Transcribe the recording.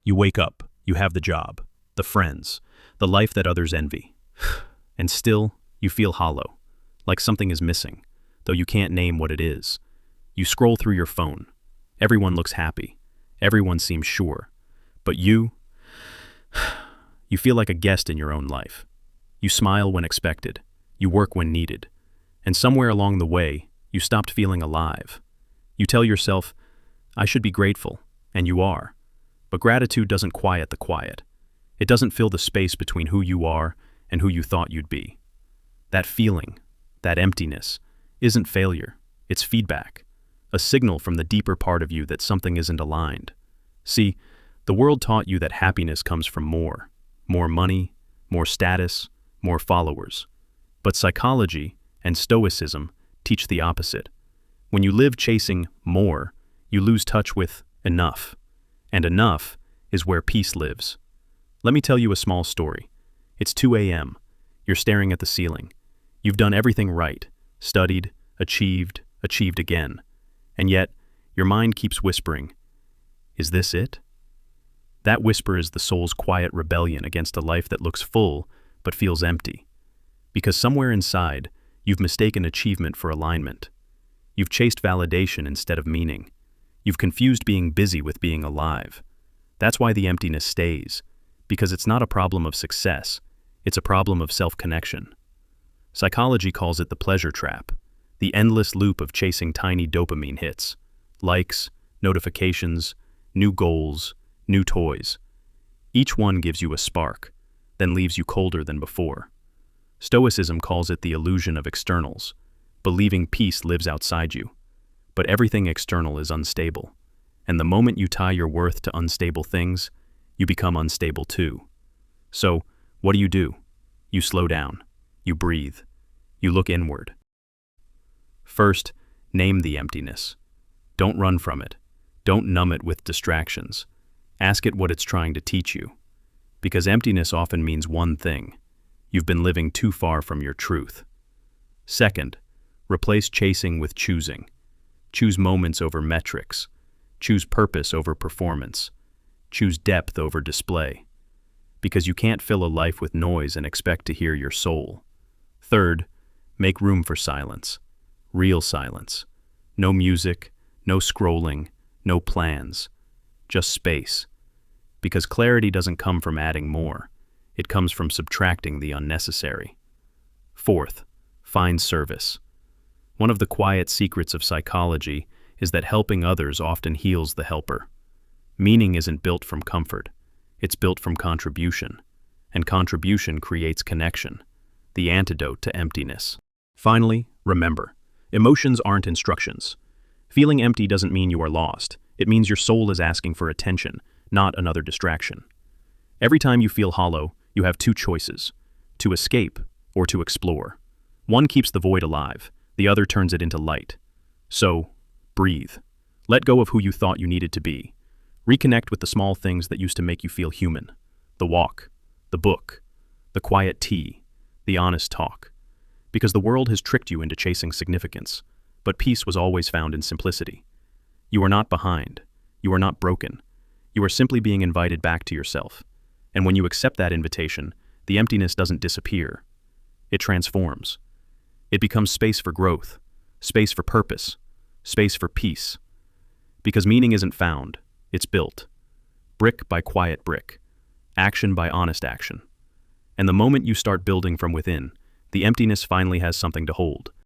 You wake up, you have the job, the friends, the life that others envy. And still, you feel hollow, like something is missing, though you can't name what it is. You scroll through your phone. Everyone looks happy. Everyone seems sure. But you feel like a guest in your own life. You smile when expected. You work when needed. And somewhere along the way, you stopped feeling alive. You tell yourself, I should be grateful, and you are. But gratitude doesn't quiet the quiet. It doesn't fill the space between who you are and who you thought you'd be. That feeling, that emptiness, isn't failure, it's feedback, a signal from the deeper part of you that something isn't aligned. See, the world taught you that happiness comes from more money, more status, more followers. But psychology and Stoicism teach the opposite. When you live chasing more, you lose touch with enough. And enough is where peace lives. Let me tell you a small story. It's 2 a.m. You're staring at the ceiling. You've done everything right, studied, achieved again. And yet, your mind keeps whispering, is this it? That whisper is the soul's quiet rebellion against a life that looks full but feels empty. Because somewhere inside, you've mistaken achievement for alignment. You've chased validation instead of meaning. You've confused being busy with being alive. That's why the emptiness stays, because it's not a problem of success, it's a problem of self-connection. Psychology calls it the pleasure trap, the endless loop of chasing tiny dopamine hits, likes, notifications, new goals, new toys. Each one gives you a spark, then leaves you colder than before. Stoicism calls it the illusion of externals, believing peace lives outside you. But everything external is unstable, and the moment you tie your worth to unstable things, you become unstable too. So, what do? You slow down. You breathe. You look inward. First, name the emptiness. Don't run from it. Don't numb it with distractions. Ask it what it's trying to teach you. Because emptiness often means one thing. You've been living too far from your truth. Second, replace chasing with choosing. Choose moments over metrics. Choose purpose over performance. Choose depth over display. Because you can't fill a life with noise and expect to hear your soul. Third, make room for silence. Real silence. No music, no scrolling, no plans. Just space. Because clarity doesn't come from adding more. It comes from subtracting the unnecessary. Fourth, find service. One of the quiet secrets of psychology is that helping others often heals the helper. Meaning isn't built from comfort. It's built from contribution. And contribution creates connection, the antidote to emptiness. Finally, remember, emotions aren't instructions. Feeling empty doesn't mean you are lost. It means your soul is asking for attention, not another distraction. Every time you feel hollow, you have two choices: to escape or to explore. One keeps the void alive, the other turns it into light. So, breathe. Let go of who you thought you needed to be. Reconnect with the small things that used to make you feel human. The walk, the book, the quiet tea, the honest talk. Because the world has tricked you into chasing significance, but peace was always found in simplicity. You are not behind. You are not broken. You are simply being invited back to yourself. And when you accept that invitation, the emptiness doesn't disappear. It transforms. It becomes space for growth, space for purpose, space for peace. Because meaning isn't found, it's built. Brick by quiet brick, action by honest action. And the moment you start building from within, the emptiness finally has something to hold.